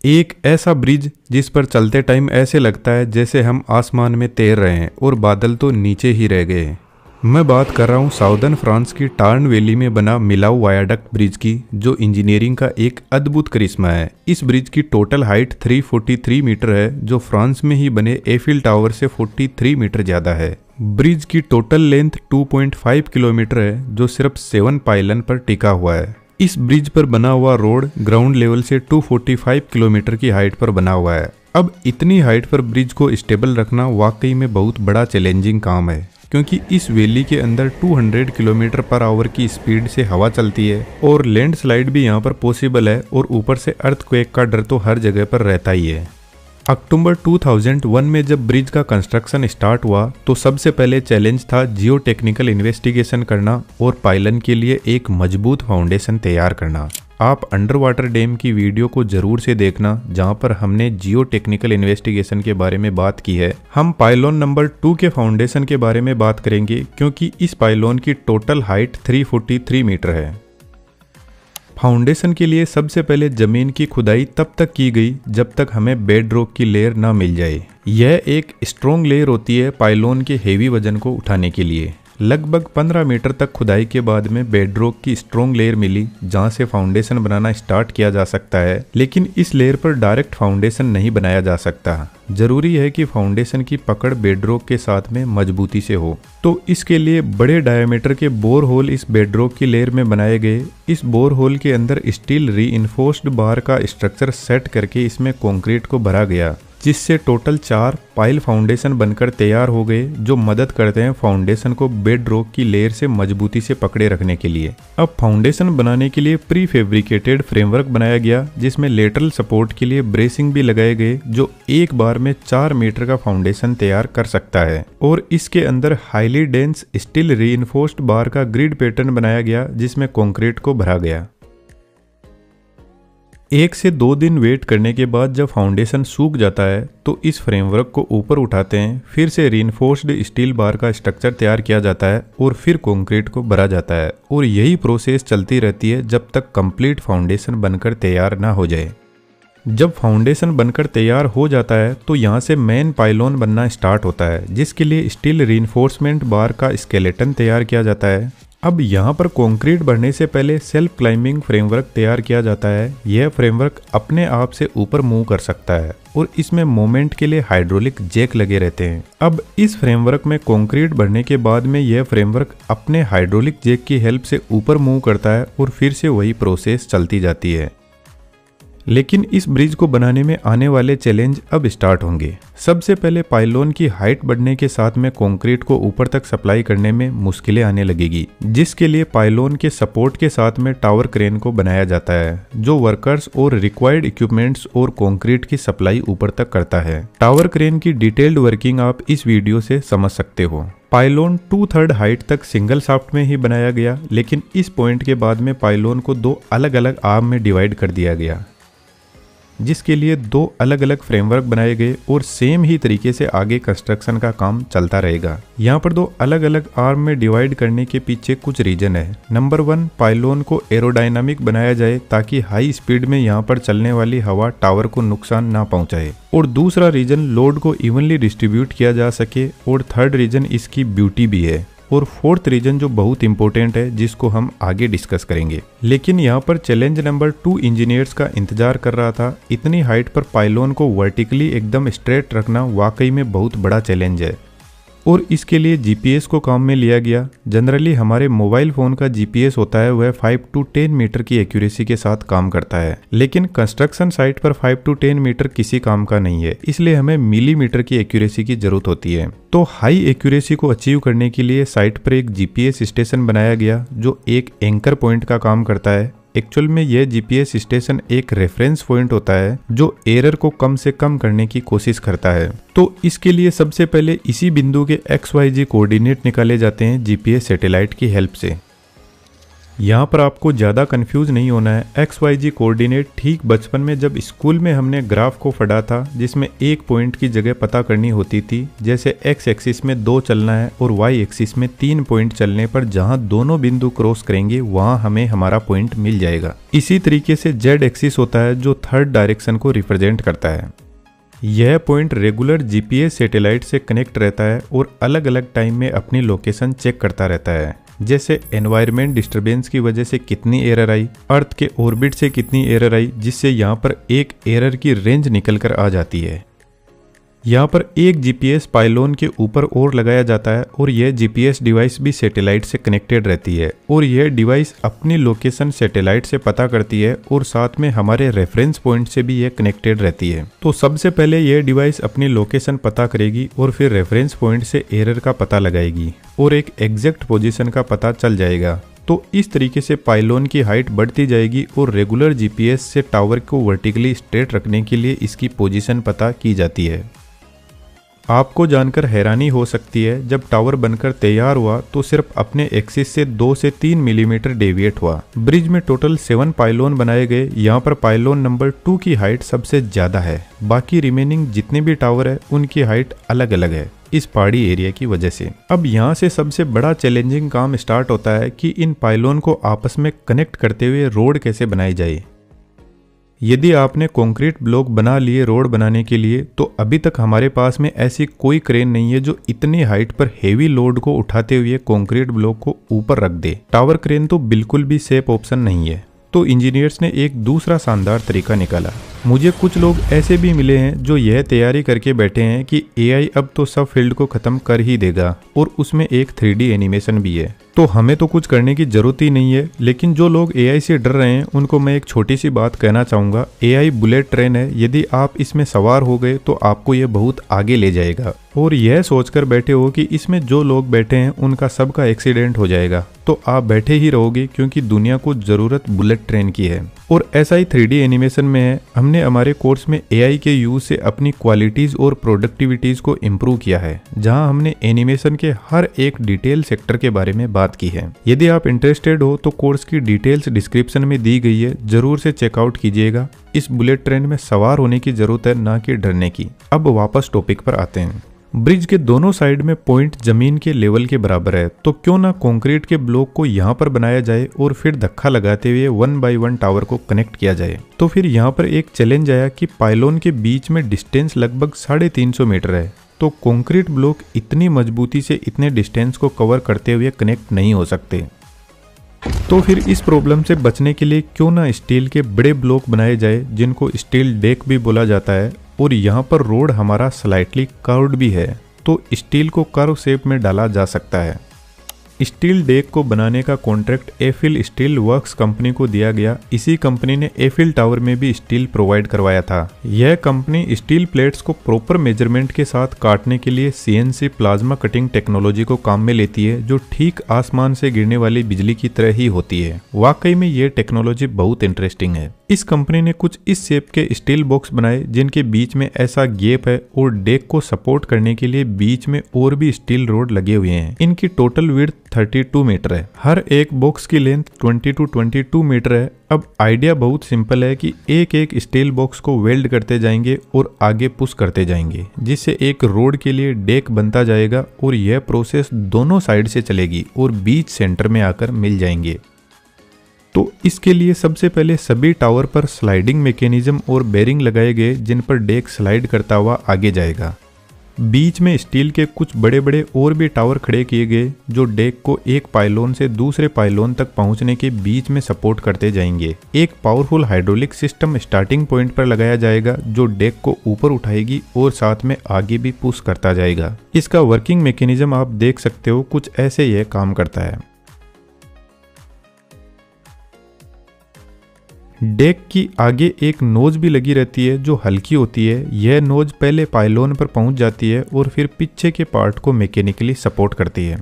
एक ऐसा ब्रिज जिस पर चलते टाइम ऐसे लगता है जैसे हम आसमान में तैर रहे हैं और बादल तो नीचे ही रह गए हैं। मैं बात कर रहा हूँ साउदर्न फ्रांस की टार्न वैली में बना मिलाऊ वायाडक्ट ब्रिज की, जो इंजीनियरिंग का एक अद्भुत करिश्मा है। इस ब्रिज की टोटल हाइट 343 मीटर है, जो फ्रांस में ही बने एफिल टावर से 43 मीटर ज्यादा है। ब्रिज की टोटल लेंथ 2.5 किलोमीटर है, जो सिर्फ 7 पाइलन पर टिका हुआ है। इस ब्रिज पर बना हुआ रोड ग्राउंड लेवल से 245 किलोमीटर की हाइट पर बना हुआ है। अब इतनी हाइट पर ब्रिज को स्टेबल रखना वाकई में बहुत बड़ा चैलेंजिंग काम है, क्योंकि इस वैली के अंदर 200 किलोमीटर पर आवर की स्पीड से हवा चलती है और लैंडस्लाइड भी यहाँ पर पॉसिबल है, और ऊपर से अर्थक्वेक का डर तो हर जगह पर रहता ही है। अक्टूबर 2001 में जब ब्रिज का कंस्ट्रक्शन स्टार्ट हुआ तो सबसे पहले चैलेंज था जियो टेक्निकल इन्वेस्टिगेशन करना और पाइलन के लिए एक मजबूत फाउंडेशन तैयार करना। आप अंडर वाटर डैम की वीडियो को जरूर से देखना, जहां पर हमने जियो टेक्निकल इन्वेस्टिगेशन के बारे में बात की है। हम पाइलोन नंबर 2 के फाउंडेशन के बारे में बात करेंगे, क्योंकि इस पाइलोन की टोटल हाइट 343 मीटर है। फाउंडेशन के लिए सबसे पहले जमीन की खुदाई तब तक की गई जब तक हमें बेड रॉक की लेयर ना मिल जाए। यह एक स्ट्रॉन्ग लेयर होती है पाइलोन के हेवी वजन को उठाने के लिए। लगभग 15 मीटर तक खुदाई के बाद में बेड रॉक की स्ट्रॉन्ग लेयर मिली, जहां से फाउंडेशन बनाना स्टार्ट किया जा सकता है। लेकिन इस लेयर पर डायरेक्ट फाउंडेशन नहीं बनाया जा सकता। जरूरी है कि फाउंडेशन की पकड़ बेड रॉक के साथ में मजबूती से हो, तो इसके लिए बड़े डायमीटर के बोर होल इस बेड रॉक की लेयर में बनाए गए। इस बोर होल के अंदर स्टील रीइंफोर्स्ड बार का स्ट्रक्चर सेट करके इसमें कंक्रीट को भरा गया, जिससे टोटल 4 पाइल फाउंडेशन बनकर तैयार हो गए, जो मदद करते हैं फाउंडेशन को बेड रॉक की लेयर से मजबूती से पकड़े रखने के लिए। अब फाउंडेशन बनाने के लिए प्री फैब्रिकेटेड फ्रेमवर्क बनाया गया, जिसमें लेटरल सपोर्ट के लिए ब्रेसिंग भी लगाए गए, जो एक बार में 4 मीटर का फाउंडेशन तैयार कर सकता है। और इसके अंदर हाईली डेंस स्टील रीइंफोर्स्ड बार का ग्रिड पैटर्न बनाया गया, जिसमें कंक्रीट को भरा गया। 1 से 2 दिन वेट करने के बाद जब फाउंडेशन सूख जाता है तो इस फ्रेमवर्क को ऊपर उठाते हैं, फिर से रीइंफोर्स्ड स्टील बार का स्ट्रक्चर तैयार किया जाता है और फिर कंक्रीट को भरा जाता है। और यही प्रोसेस चलती रहती है जब तक कंप्लीट फाउंडेशन बनकर तैयार ना हो जाए। जब फाउंडेशन बनकर तैयार हो जाता है तो यहाँ से मेन पाइलोन बनना स्टार्ट होता है, जिसके लिए स्टील रीइंफोर्समेंट बार का स्केलेटन तैयार किया जाता है। अब यहाँ पर कंक्रीट भरने से पहले सेल्फ क्लाइंबिंग फ्रेमवर्क तैयार किया जाता है। यह फ्रेमवर्क अपने आप से ऊपर मूव कर सकता है और इसमें मोमेंट के लिए हाइड्रोलिक जैक लगे रहते हैं। अब इस फ्रेमवर्क में कंक्रीट भरने के बाद में यह फ्रेमवर्क अपने हाइड्रोलिक जैक की हेल्प से ऊपर मूव करता है और फिर से वही प्रोसेस चलती जाती है। लेकिन इस ब्रिज को बनाने में आने वाले चैलेंज अब स्टार्ट होंगे। सबसे पहले पाइलोन की हाइट बढ़ने के साथ में कंक्रीट को ऊपर तक सप्लाई करने में मुश्किलें आने लगेगी, जिसके लिए पाइलोन के सपोर्ट के साथ में टावर क्रेन को बनाया जाता है, जो वर्कर्स और रिक्वायर्ड इक्विपमेंट्स और कंक्रीट की सप्लाई ऊपर तक करता है। टावर क्रेन की डिटेल्ड वर्किंग आप इस वीडियो से समझ सकते हो। पाइलोन 2/3 हाइट तक सिंगल शाफ्ट में ही बनाया गया, लेकिन इस पॉइंट के बाद में पाइलोन को 2 अलग अलग आर्म में डिवाइड कर दिया गया, जिसके लिए 2 अलग अलग फ्रेमवर्क बनाए गए और सेम ही तरीके से आगे कंस्ट्रक्शन का काम चलता रहेगा। यहाँ पर 2 अलग अलग आर्म में डिवाइड करने के पीछे कुछ रीजन है। नंबर 1, पाइलोन को एरोडायनामिक बनाया जाए ताकि हाई स्पीड में यहाँ पर चलने वाली हवा टावर को नुकसान ना पहुँचाए। और दूसरा रीजन लोड को इवनली डिस्ट्रीब्यूट किया जा सके। और थर्ड रीजन इसकी ब्यूटी भी है। और फोर्थ रीजन जो बहुत इंपॉर्टेंट है, जिसको हम आगे डिस्कस करेंगे। लेकिन यहाँ पर चैलेंज नंबर 2 इंजीनियर्स का इंतजार कर रहा था। इतनी हाइट पर पाइलोन को वर्टिकली एकदम स्ट्रेट रखना वाकई में बहुत बड़ा चैलेंज है, और इसके लिए जीपीएस को काम में लिया गया। जनरली हमारे मोबाइल फ़ोन का जीपीएस होता है वह 5 to 10 मीटर की एक्यूरेसी के साथ काम करता है, लेकिन कंस्ट्रक्शन साइट पर 5 to 10 मीटर किसी काम का नहीं है, इसलिए हमें मिलीमीटर की एक्यूरेसी की जरूरत होती है। तो हाई एक्यूरेसी को अचीव करने के लिए साइट पर एक जीपीएस स्टेशन बनाया गया, जो एक एंकर पॉइंट का काम करता है। एक्चुअल में यह जीपीएस स्टेशन एक रेफरेंस पॉइंट होता है, जो एरर को कम से कम करने की कोशिश करता है। तो इसके लिए सबसे पहले इसी बिंदु के XYZ कोऑर्डिनेट निकाले जाते हैं जीपीएस सैटेलाइट की हेल्प से। यहाँ पर आपको ज़्यादा कंफ्यूज नहीं होना है। XYZ कोऑर्डिनेट ठीक बचपन में जब स्कूल में हमने ग्राफ को पढ़ा था, जिसमें एक पॉइंट की जगह पता करनी होती थी। जैसे X एक्सिस में 2 चलना है और Y एक्सिस में 3 पॉइंट चलने पर जहाँ दोनों बिंदु क्रॉस करेंगे वहाँ हमें हमारा पॉइंट मिल जाएगा। इसी तरीके से Z एक्सिस होता है जो थर्ड डायरेक्शन को रिप्रेजेंट करता है। यह पॉइंट रेगुलर GPS सैटेलाइट से कनेक्ट रहता है और अलग अलग टाइम में अपनी लोकेशन चेक करता रहता है। जैसे एनवायरनमेंट डिस्टरबेंस की वजह से कितनी एरर आई, अर्थ के ऑर्बिट से कितनी एरर आई, जिससे यहाँ पर एक एरर की रेंज निकल कर आ जाती है। यहाँ पर एक GPS पाइलोन के ऊपर और लगाया जाता है और यह GPS डिवाइस भी सैटेलाइट से कनेक्टेड रहती है और यह डिवाइस अपनी लोकेशन सैटेलाइट से पता करती है और साथ में हमारे रेफरेंस पॉइंट से भी यह कनेक्टेड रहती है। तो सबसे पहले यह डिवाइस अपनी लोकेशन पता करेगी और फिर रेफरेंस पॉइंट से एरर का पता लगाएगी और एक एग्जैक्ट पोजीशन का पता चल जाएगा। तो इस तरीके से पाइलोन की हाइट बढ़ती जाएगी और रेगुलर GPS से टावर को वर्टिकली स्ट्रेट रखने के लिए इसकी पोजीशन पता की जाती है। आपको जानकर हैरानी हो सकती है, जब टावर बनकर तैयार हुआ तो सिर्फ अपने एक्सिस से 2 से 3 मिलीमीटर डेविएट हुआ। ब्रिज में टोटल 7 पाइलोन बनाए गए। यहाँ पर पाइलोन नंबर 2 की हाइट सबसे ज्यादा है। बाकी रिमेनिंग जितने भी टावर है उनकी हाइट अलग अलग है इस पहाड़ी एरिया की वजह से। अब यहाँ से सबसे बड़ा चैलेंजिंग काम स्टार्ट होता है कि इन पाइलोन को आपस में कनेक्ट करते हुए रोड कैसे बनाई जाए। यदि आपने कंक्रीट ब्लॉक बना लिए रोड बनाने के लिए, तो अभी तक हमारे पास में ऐसी कोई क्रेन नहीं है जो इतनी हाइट पर हेवी लोड को उठाते हुए कंक्रीट ब्लॉक को ऊपर रख दे। टावर क्रेन तो बिल्कुल भी सेफ ऑप्शन नहीं है। तो इंजीनियर्स ने एक दूसरा शानदार तरीका निकाला। मुझे कुछ लोग ऐसे भी मिले हैं जो यह तैयारी करके बैठे हैं कि AI अब तो सब फील्ड को खत्म कर ही देगा और उसमें एक 3D एनिमेशन भी है, तो हमें तो कुछ करने की जरूरत ही नहीं है। लेकिन जो लोग AI से डर रहे हैं उनको मैं एक छोटी सी बात कहना चाहूँगा। AI बुलेट ट्रेन है, यदि आप इसमें सवार हो गए तो आपको ये बहुत आगे ले जाएगा। और यह सोचकर बैठे हो कि इसमें जो लोग बैठे हैं उनका सबका एक्सीडेंट हो जाएगा, तो आप बैठे ही रहोगे, क्योंकि दुनिया को जरूरत बुलेट ट्रेन की है। और ऐसा ही 3D एनिमेशन में है। हमने हमारे कोर्स में AI के यूज से अपनी क्वालिटीज और प्रोडक्टिविटीज को इम्प्रूव किया है, जहां हमने एनिमेशन के हर एक डिटेल सेक्टर के बारे में बात की है। यदि आप इंटरेस्टेड हो तो कोर्स की डिटेल्स डिस्क्रिप्शन में दी गई है, जरूर से चेकआउट कीजिएगा। इस बुलेट ट्रेन में सवार होने की जरूरत है, ना कि डरने की। अब वापस टॉपिक पर आते हैं। ब्रिज के दोनों साइड में पॉइंट जमीन के लेवल के बराबर है, तो क्यों ना कंक्रीट के ब्लॉक को यहाँ पर बनाया जाए और फिर धक्का लगाते हुए 1 बाय 1 टावर को कनेक्ट किया जाए। तो फिर यहाँ पर एक चैलेंज आया कि पाइलोन के बीच में डिस्टेंस लगभग 350 मीटर है, तो कंक्रीट ब्लॉक इतनी मजबूती से इतने डिस्टेंस को कवर करते हुए कनेक्ट नहीं हो सकते। तो फिर इस प्रॉब्लम से बचने के लिए क्यों ना स्टील के बड़े ब्लॉक बनाए जाए, जिनको स्टील डेक भी बोला जाता है। और यहाँ पर रोड हमारा स्लाइटली कर्व्ड भी है, तो स्टील को कर्व शेप में डाला जा सकता है। स्टील डेक को बनाने का contract Eiffel steel works company को दिया गया। इसी कंपनी ने एफिल टावर में भी स्टील प्रोवाइड करवाया था। यह कंपनी स्टील प्लेट्स को प्रॉपर मेजरमेंट के साथ काटने के लिए CNC प्लाज्मा कटिंग टेक्नोलॉजी को काम में लेती है, जो ठीक आसमान से गिरने वाली बिजली की तरह ही होती है। वाकई में यह टेक्नोलॉजी बहुत इंटरेस्टिंग है। इस कंपनी ने कुछ इस शेप के स्टील बॉक्स बनाए, जिनके बीच में ऐसा गैप है और डेक को सपोर्ट करने के लिए बीच में और भी स्टील रोड लगे हुए हैं। इनकी टोटल विड्थ 32 मीटर है। हर एक बॉक्स की लेंथ 20 to 22 मीटर है। अब आइडिया बहुत सिंपल है कि एक एक स्टील बॉक्स को वेल्ड करते जाएंगे और आगे पुश करते जाएंगे, जिससे एक रोड के लिए डेक बनता जाएगा और यह प्रोसेस दोनों साइड से चलेगी और बीच सेंटर में आकर मिल जाएंगे। तो इसके लिए सबसे पहले सभी टावर पर स्लाइडिंग मैकेनिज्म और बेरिंग लगाए गए, जिन पर डेक स्लाइड करता हुआ आगे जाएगा। बीच में स्टील के कुछ बड़े बड़े और भी टावर खड़े किए गए, जो डेक को एक पाइलोन से दूसरे पाइलोन तक पहुंचने के बीच में सपोर्ट करते जाएंगे। एक powerful hydraulic system starting point पर लगाया जाएगा, जो डेक को ऊपर उठाएगी और साथ में आगे भी पुश करता जाएगा। इसका वर्किंग मैकेनिज्म आप देख सकते हो, कुछ ऐसे यह काम करता है। डेक की आगे एक नोज भी लगी रहती है, जो हल्की होती है। यह नोज पहले पाइलोन पर पहुंच जाती है और फिर पीछे के पार्ट को मैकेनिकली सपोर्ट करती है।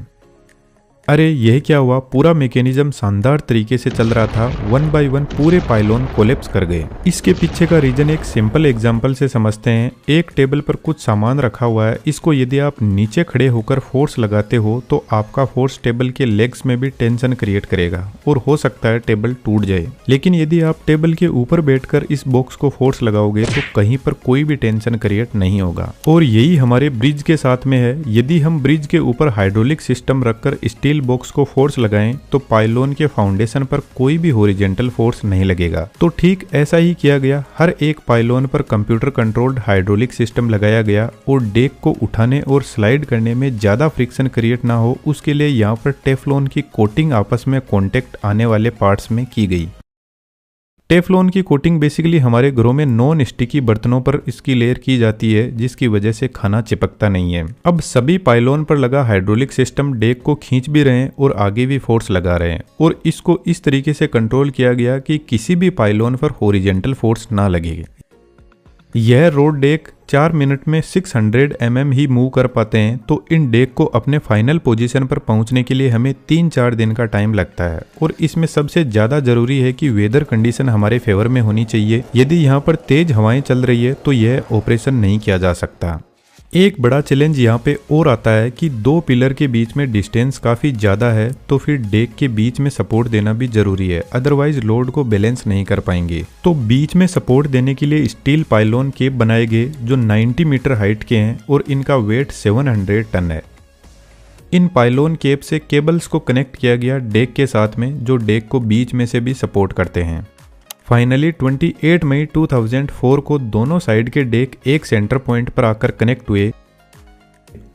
अरे यह क्या हुआ, पूरा मैकेनिज्म शानदार तरीके से चल रहा था, 1 बाय 1 पूरे पाइलोन कोलैप्स कर गए। इसके पीछे का रीजन एक सिंपल एग्जांपल से समझते हैं। एक टेबल पर कुछ सामान रखा हुआ है, इसको यदि आप नीचे खड़े होकर फोर्स लगाते हो तो आपका फोर्स टेबल के लेग्स में भी टेंशन क्रिएट करेगा और हो सकता है टेबल टूट जाए। लेकिन यदि आप टेबल के ऊपर बैठकर इस बॉक्स को फोर्स लगाओगे तो कहीं पर कोई भी टेंशन क्रिएट नहीं होगा। और यही हमारे ब्रिज के साथ में है। यदि हम ब्रिज के ऊपर हाइड्रोलिक सिस्टम रखकर स्टील बॉक्स को फोर्स लगाएं तो पाइलोन के फाउंडेशन पर कोई भी हॉरिजॉन्टल फोर्स नहीं लगेगा। तो ठीक ऐसा ही किया गया। हर एक पाइलोन पर कंप्यूटर कंट्रोल्ड हाइड्रोलिक सिस्टम लगाया गया और डेक को उठाने और स्लाइड करने में ज्यादा फ्रिक्शन क्रिएट ना हो, उसके लिए यहाँ पर टेफ्लॉन की कोटिंग आपस में कॉन्टेक्ट आने वाले पार्ट्स में की गई। टेफ्लॉन की कोटिंग बेसिकली हमारे घरों में नॉन स्टिकी बर्तनों पर इसकी लेयर की जाती है, जिसकी वजह से खाना चिपकता नहीं है। अब सभी पाइलोन पर लगा हाइड्रोलिक सिस्टम डेक को खींच भी रहे हैं और आगे भी फोर्स लगा रहे हैं और इसको इस तरीके से कंट्रोल किया गया कि किसी भी पाइलोन पर हॉरिजॉन्टल फोर्स ना लगेगी। यह रोड डेक 4 मिनट में 600 mm ही मूव कर पाते हैं, तो इन डेक को अपने फाइनल पोजीशन पर पहुंचने के लिए हमें 3-4 दिन का टाइम लगता है। और इसमें सबसे ज्यादा जरूरी है कि वेदर कंडीशन हमारे फेवर में होनी चाहिए। यदि यहाँ पर तेज हवाएं चल रही है तो यह ऑपरेशन नहीं किया जा सकता। एक बड़ा चैलेंज यहाँ पे और आता है कि दो पिलर के बीच में डिस्टेंस काफ़ी ज़्यादा है, तो फिर डेक के बीच में सपोर्ट देना भी जरूरी है, अदरवाइज लोड को बैलेंस नहीं कर पाएंगे। तो बीच में सपोर्ट देने के लिए स्टील पाइलोन केप बनाए गए जो 90 मीटर हाइट के हैं और इनका वेट 700 टन है। इन पाइलोन केप से केबल्स को कनेक्ट किया गया डेक के साथ में, जो डेक को बीच में से भी सपोर्ट करते हैं। फाइनली 28 मई 2004 को दोनों साइड के डेक एक सेंटर पॉइंट पर आकर कनेक्ट हुए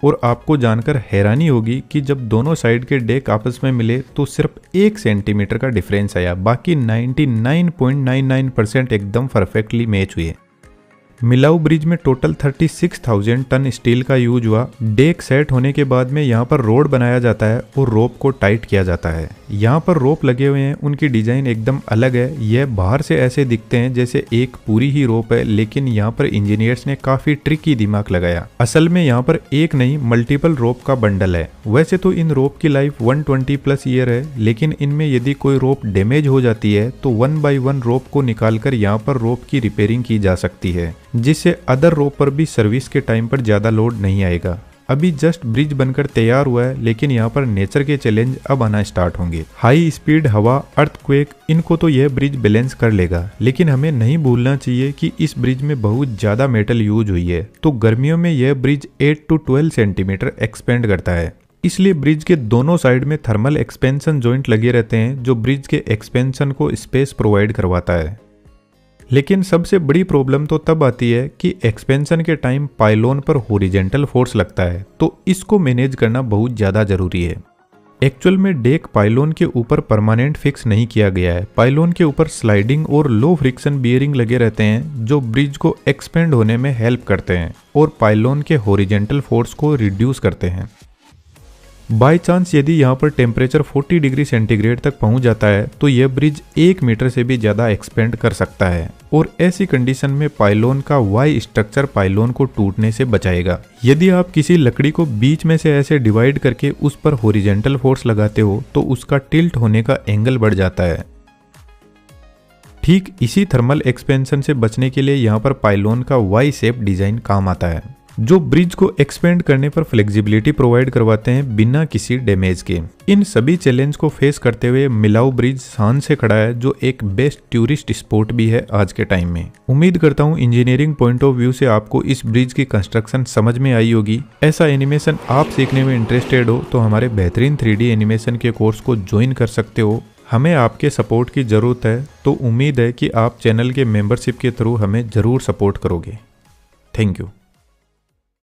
और आपको जानकर हैरानी होगी कि जब दोनों साइड के डेक आपस में मिले तो सिर्फ 1 सेंटीमीटर का डिफरेंस आया, बाकी 99.99% एकदम परफेक्टली मैच हुए। मिलाऊ ब्रिज में टोटल 36,000 टन स्टील का यूज हुआ। डेक सेट होने के बाद में यहाँ पर रोड बनाया जाता है और रोप को टाइट किया जाता है। यहाँ पर रोप लगे हुए हैं, उनकी डिजाइन एकदम अलग है। यह बाहर से ऐसे दिखते हैं जैसे एक पूरी ही रोप है, लेकिन यहाँ पर इंजीनियर्स ने काफी ट्रिकी दिमाग लगाया। असल में यहाँ पर एक नहीं मल्टीपल रोप का बंडल है। वैसे तो इन रोप की लाइफ 120+ ईयर है, लेकिन इनमें यदि कोई रोप डैमेज हो जाती है तो 1 बाय 1 रोप को निकालकर यहाँ पर रोप की रिपेयरिंग की जा सकती है, जिससे अदर रोप पर भी सर्विस के टाइम पर ज्यादा लोड नहीं आएगा। अभी जस्ट ब्रिज बनकर तैयार हुआ है, लेकिन यहाँ पर नेचर के चैलेंज अब आना स्टार्ट होंगे। हाई स्पीड हवा, अर्थक्वेक, इनको तो यह ब्रिज बैलेंस कर लेगा, लेकिन हमें नहीं भूलना चाहिए कि इस ब्रिज में बहुत ज्यादा मेटल यूज हुई है। तो गर्मियों में यह ब्रिज 8 to 12 सेंटीमीटर एक्सपेंड करता है। इसलिए ब्रिज के दोनों साइड में थर्मल एक्सपेंशन जॉइंट लगे रहते हैं, जो ब्रिज के एक्सपेंशन को स्पेस प्रोवाइड करवाता है। लेकिन सबसे बड़ी प्रॉब्लम तो तब आती है कि एक्सपेंशन के टाइम पाइलोन पर हॉरिजॉन्टल फोर्स लगता है, तो इसको मैनेज करना बहुत ज़्यादा ज़रूरी है। एक्चुअल में डेक पाइलोन के ऊपर परमानेंट फिक्स नहीं किया गया है। पाइलोन के ऊपर स्लाइडिंग और लो फ्रिक्शन बियरिंग लगे रहते हैं, जो ब्रिज को एक्सपेंड होने में हेल्प करते हैं और पाइलोन के हॉरिजॉन्टल फोर्स को रिड्यूस करते हैं। बाई चांस यदि यहाँ पर टेम्परेचर 40 डिग्री सेंटीग्रेड तक पहुँच जाता है तो यह ब्रिज 1 मीटर से भी ज़्यादा एक्सपेंड कर सकता है और ऐसी कंडीशन में पाइलोन का वाई स्ट्रक्चर पाइलोन को टूटने से बचाएगा। यदि आप किसी लकड़ी को बीच में से ऐसे डिवाइड करके उस पर हॉरिजॉन्टल फोर्स लगाते हो तो उसका टिल्ट होने का एंगल बढ़ जाता है। ठीक इसी थर्मल एक्सपेंशन से बचने के लिए यहाँ पर पाइलोन का वाई शेप डिजाइन काम आता है, जो ब्रिज को एक्सपेंड करने पर फ्लेक्सिबिलिटी प्रोवाइड करवाते हैं बिना किसी डैमेज के। इन सभी चैलेंज को फेस करते हुए मिलाऊ ब्रिज शान से खड़ा है, जो एक बेस्ट टूरिस्ट स्पॉट भी है आज के टाइम में। उम्मीद करता हूँ इंजीनियरिंग पॉइंट ऑफ व्यू से आपको इस ब्रिज की कंस्ट्रक्शन समझ में आई होगी। ऐसा एनिमेशन आप सीखने में इंटरेस्टेड हो तो हमारे बेहतरीन 3D एनिमेशन के कोर्स को ज्वाइन कर सकते हो। हमें आपके सपोर्ट की ज़रूरत है, तो उम्मीद है कि आप चैनल के मेंबरशिप के थ्रू हमें ज़रूर सपोर्ट करोगे। Thank you.